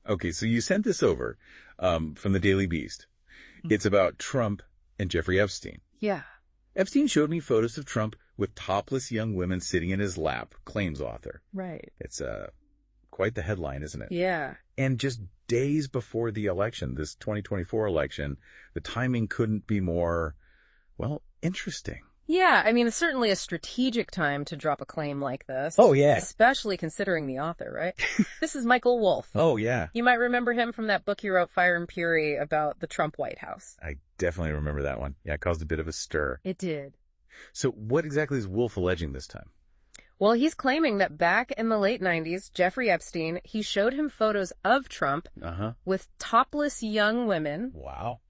Okay, so you sent this over from the Daily Beast. It's about Trump and Jeffrey Epstein. Yeah. Epstein showed me photos of Trump with topless young women sitting in his lap, claims author. Right. It's quite the headline, isn't it? Yeah. And just days before the election, this 2024 election, the timing couldn't be more, well, interesting. Yeah, I mean, it's certainly a strategic time to drop a claim like this. Oh, yeah. Especially considering the author, right? This is Michael Wolff. Oh, yeah. You might remember him from that book he wrote, Fire and Fury, about the Trump White House. I definitely remember that one. Yeah, it caused a bit of a stir. It did. So what exactly is Wolff alleging this time? Well, he's claiming that back in the late 90s, Jeffrey Epstein, he showed him photos of Trump with topless young women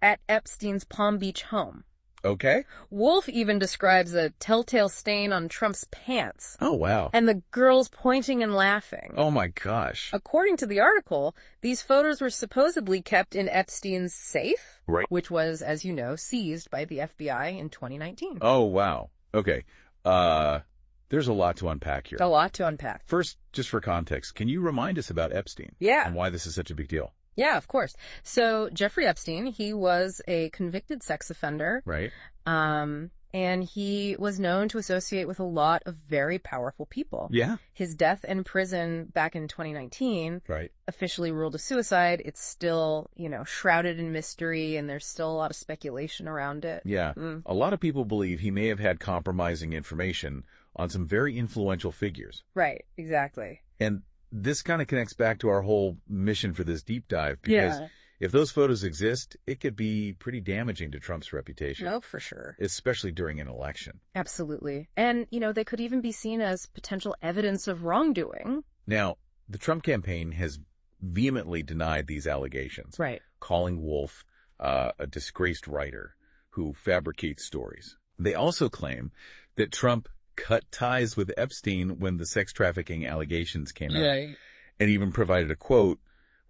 at Epstein's Palm Beach home. Okay. Wolff even describes a telltale stain on Trump's pants. Oh, wow. And the girls pointing and laughing. Oh, my gosh. According to the article, these photos were supposedly kept in Epstein's safe, right, which was, as you know, seized by the FBI in 2019. Oh, wow. Okay. There's a lot to unpack here. A lot to unpack. First, just for context, can you remind us about Epstein? Yeah. And why this is such a big deal? Yeah, of course. So Jeffrey Epstein, he was a convicted sex offender. Right. And he was known to associate with a lot of very powerful people. Yeah. His death in prison back in 2019 officially ruled a suicide. It's still, shrouded in mystery, and there's still a lot of speculation around it. Yeah. A lot of people believe he may have had compromising information on some very influential figures. Right, exactly. And this kind of connects back to our whole mission for this deep dive, because if those photos exist, it could be pretty damaging to Trump's reputation. No, for sure. Especially during an election. Absolutely. And, they could even be seen as potential evidence of wrongdoing. Now, the Trump campaign has vehemently denied these allegations. Right. Calling Wolff a disgraced writer who fabricates stories. They also claim that Trump cut ties with Epstein when the sex trafficking allegations came out. And even provided a quote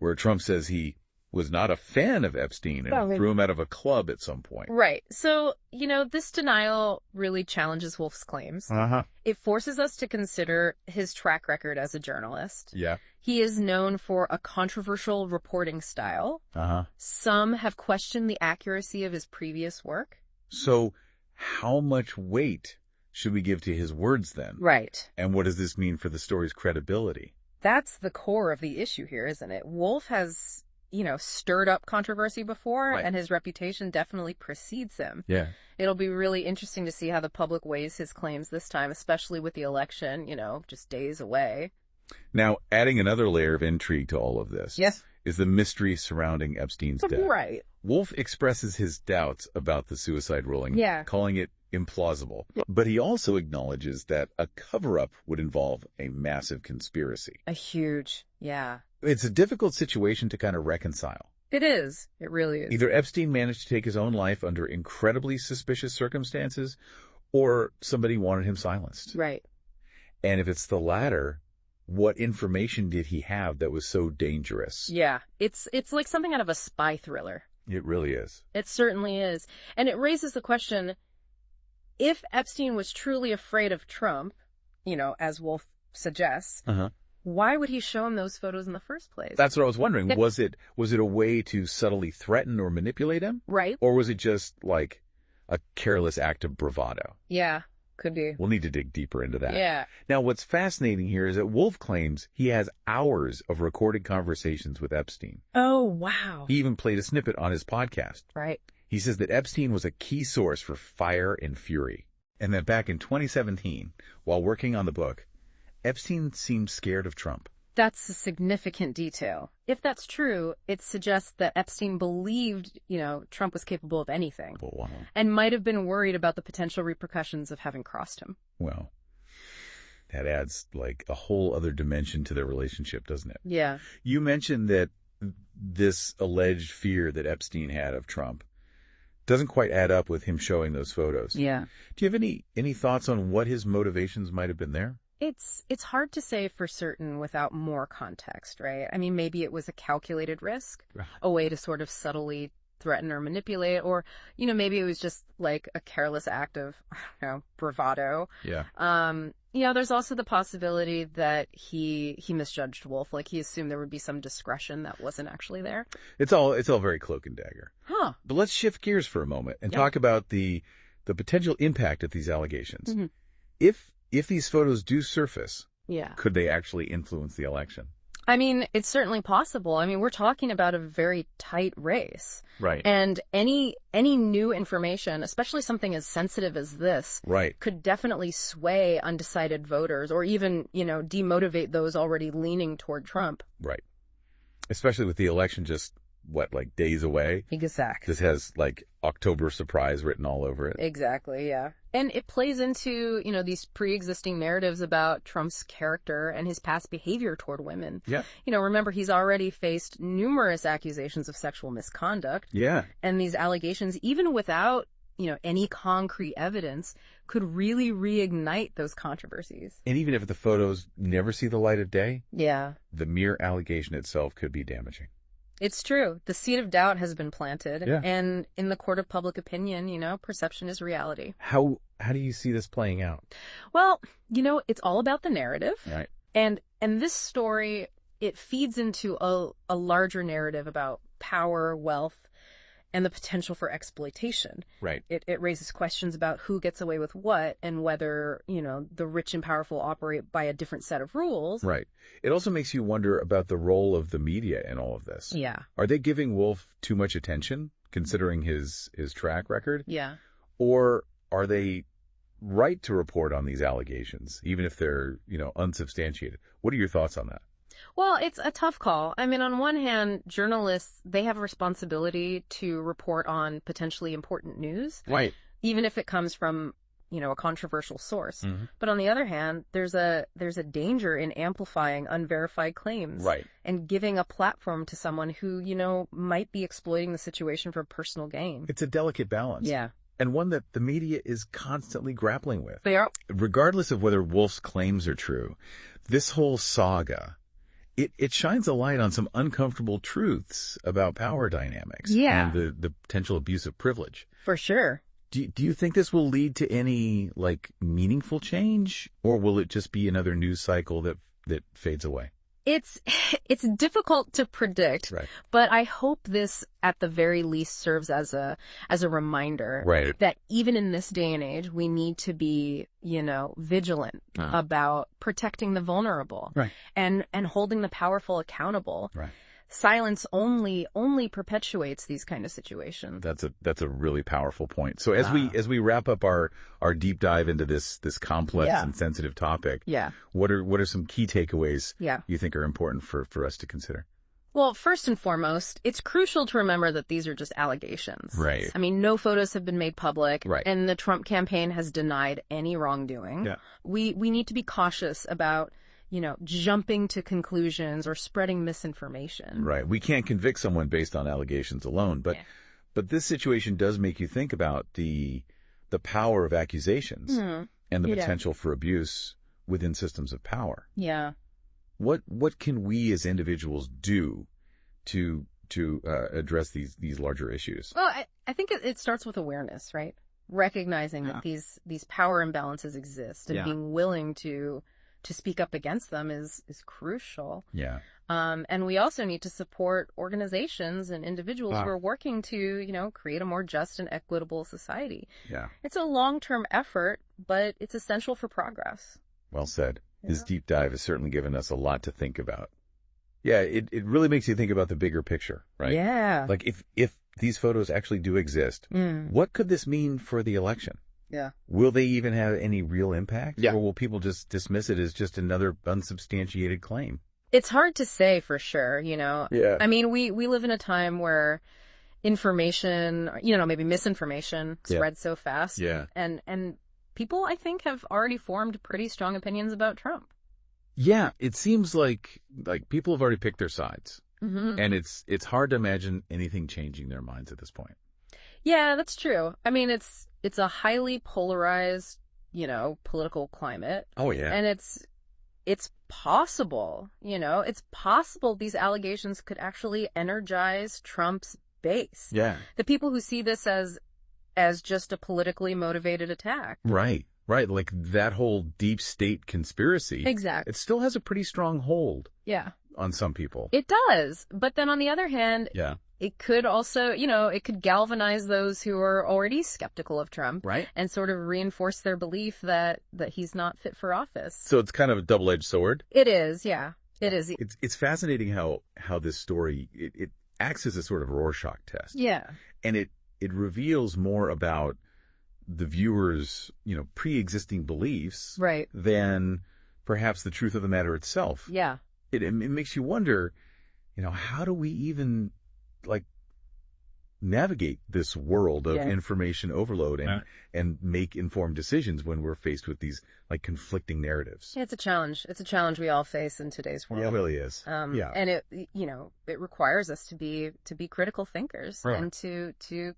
where Trump says he was not a fan of Epstein and threw him out of a club at some point. Right. So, this denial really challenges Wolff's claims. It forces us to consider his track record as a journalist. Yeah. He is known for a controversial reporting style. Some have questioned the accuracy of his previous work. So how much weight should we give to his words then? Right. And what does this mean for the story's credibility? That's the core of the issue here, isn't it? Wolff has, stirred up controversy before, and his reputation definitely precedes him. Yeah. It'll be really interesting to see how the public weighs his claims this time, especially with the election, just days away. Now, adding another layer of intrigue to all of this is the mystery surrounding Epstein's death. Right. Wolff expresses his doubts about the suicide ruling, calling it implausible. But he also acknowledges that a cover-up would involve a massive conspiracy. A huge, It's a difficult situation to kind of reconcile. It is. It really is. Either Epstein managed to take his own life under incredibly suspicious circumstances, or somebody wanted him silenced. Right. And if it's the latter, what information did he have that was so dangerous? Yeah. It's like something out of a spy thriller. It really is. It certainly is. And it raises the question, if Epstein was truly afraid of Trump, as Wolff suggests, why would he show him those photos in the first place? That's what I was wondering. Was it a way to subtly threaten or manipulate him? Right. Or was it just like a careless act of bravado? Yeah, could be. We'll need to dig deeper into that. Yeah. Now, what's fascinating here is that Wolff claims he has hours of recorded conversations with Epstein. Oh, wow. He even played a snippet on his podcast. Right. He says that Epstein was a key source for Fire and Fury, and that back in 2017, while working on the book, Epstein seemed scared of Trump. That's a significant detail. If that's true, it suggests that Epstein believed, Trump was capable of anything. Wow. And might have been worried about the potential repercussions of having crossed him. Well, that adds like a whole other dimension to their relationship, doesn't it? Yeah. You mentioned that this alleged fear that Epstein had of Trump doesn't quite add up with him showing those photos. Yeah. Do you have any thoughts on what his motivations might have been there? It's hard to say for certain without more context, right? I mean, maybe it was a calculated risk, a way to sort of subtly threaten or manipulate, or, maybe it was just like a careless act of, bravado. Yeah. there's also the possibility that he misjudged Wolff. Like, he assumed there would be some discretion that wasn't actually there. It's all very cloak and dagger. Huh. But let's shift gears for a moment and talk about the potential impact of these allegations. Mm-hmm. If these photos do surface, could they actually influence the election? I mean, it's certainly possible. I mean, we're talking about a very tight race. Right. And any new information, especially something as sensitive as this, could definitely sway undecided voters or even, demotivate those already leaning toward Trump. Right. Especially with the election just, days away? Exactly. This has, October surprise written all over it. Exactly, yeah. And it plays into, these pre-existing narratives about Trump's character and his past behavior toward women. Yeah. Remember, he's already faced numerous accusations of sexual misconduct. Yeah. And these allegations, even without, any concrete evidence, could really reignite those controversies. And even if the photos never see the light of day, the mere allegation itself could be damaging. It's true. The seed of doubt has been planted. Yeah. And in the court of public opinion, perception is reality. How do you see this playing out? Well, it's all about the narrative. Right. And this story, it feeds into a larger narrative about power, wealth, and the potential for exploitation. Right. It raises questions about who gets away with what and whether, the rich and powerful operate by a different set of rules. Right. It also makes you wonder about the role of the media in all of this. Yeah. Are they giving Wolff too much attention, considering his track record? Yeah. Or are they right to report on these allegations, even if they're, unsubstantiated? What are your thoughts on that? Well, it's a tough call. I mean, on one hand, journalists, they have a responsibility to report on potentially important news. Right. Even if it comes from, a controversial source. Mm-hmm. But on the other hand, there's a danger in amplifying unverified claims. Right. And giving a platform to someone who, might be exploiting the situation for personal gain. It's a delicate balance. Yeah. And one that the media is constantly grappling with. They are. Regardless of whether Wolff's claims are true, this whole saga, it shines a light on some uncomfortable truths about power dynamics and the potential abuse of privilege. For sure. Do you think this will lead to any, meaningful change? Or will it just be another news cycle that fades away? It's difficult to predict, right. But I hope this, at the very least, serves as a reminder that even in this day and age, we need to be, vigilant about protecting the vulnerable, and holding the powerful accountable. Right. Silence only perpetuates these kind of situations. That's a really powerful point. So as we wrap up our deep dive into this complex and sensitive topic, what are some key takeaways you think are important for us to consider? Well, first and foremost, it's crucial to remember that these are just allegations. Right. I mean, no photos have been made public. Right. And the Trump campaign has denied any wrongdoing. Yeah. We need to be cautious about jumping to conclusions or spreading misinformation. Right. We can't convict someone based on allegations alone, but this situation does make you think about the power of accusations and the potential for abuse within systems of power. Yeah. What can we as individuals do to address these larger issues? Well, I think it starts with awareness, right? Recognizing that these power imbalances exist and being willing to speak up against them is crucial. Yeah. And we also need to support organizations and individuals who are working to, create a more just and equitable society. Yeah. It's a long-term effort, but it's essential for progress. Well said. Yeah. This deep dive has certainly given us a lot to think about. Yeah, it really makes you think about the bigger picture, right? Yeah. Like if these photos actually do exist, what could this mean for the election? Yeah. Will they even have any real impact? Yeah. Or will people just dismiss it as just another unsubstantiated claim? It's hard to say for sure, Yeah. I mean, we live in a time where information, maybe misinformation spreads so fast. Yeah. And people, I think, have already formed pretty strong opinions about Trump. Yeah. It seems like people have already picked their sides. Mm-hmm. And it's hard to imagine anything changing their minds at this point. Yeah, that's true. I mean, it's a highly polarized, political climate. Oh, yeah. And it's possible, it's possible these allegations could actually energize Trump's base. Yeah. The people who see this as just a politically motivated attack. Right. Right, like that whole deep state conspiracy. Exactly. It still has a pretty strong hold. Yeah. On some people. It does. But then on the other hand, yeah. It could also, it could galvanize those who are already skeptical of Trump. Right. And sort of reinforce their belief that he's not fit for office. So it's kind of a double-edged sword? It is, yeah. It is. It's fascinating how this story, it acts as a sort of Rorschach test. Yeah. And it reveals more about the viewer's, pre-existing beliefs. Right. Than perhaps the truth of the matter itself. Yeah. It makes you wonder, how do we even, navigate this world of information overload and make informed decisions when we're faced with these, conflicting narratives? Yeah, it's a challenge. It's a challenge we all face in today's world. Yeah, it really is. Yeah. And it requires us to be critical thinkers. Right. And to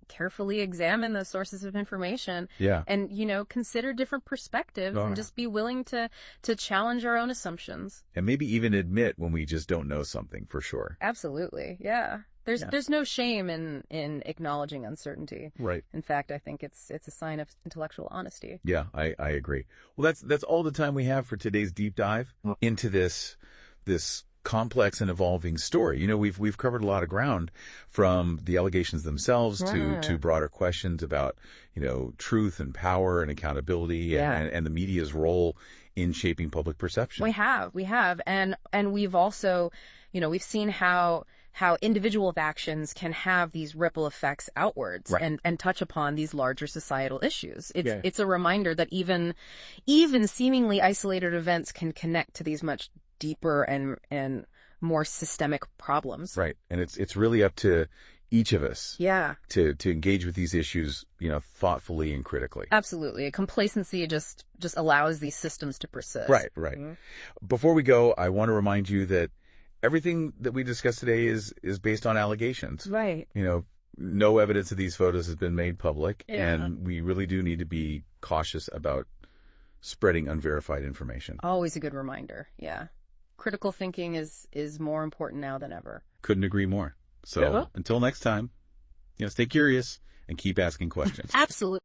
carefully examine the sources of information. Yeah. And, consider different perspectives and just be willing to challenge our own assumptions. And maybe even admit when we just don't know something for sure. Absolutely. Yeah. There's no shame in acknowledging uncertainty. Right. In fact, I think it's a sign of intellectual honesty. Yeah, I agree. Well, that's all the time we have for today's deep dive into this complex and evolving story. We've covered a lot of ground, from the allegations themselves to broader questions about, truth and power and accountability and the media's role in shaping public perception. We have. And we've also, we've seen how individual actions can have these ripple effects outwards and touch upon these larger societal issues. It's a reminder that even seemingly isolated events can connect to these much deeper and more systemic problems. Right. And it's really up to each of us. Yeah. To engage with these issues, thoughtfully and critically. Absolutely. Complacency just allows these systems to persist. Right. Mm-hmm. Before we go, I want to remind you that everything that we discussed today is based on allegations. Right. No evidence of these photos has been made public, and we really do need to be cautious about spreading unverified information. Always a good reminder. Yeah. Critical thinking is more important now than ever. Couldn't agree more. So until next time, stay curious and keep asking questions. Absolutely.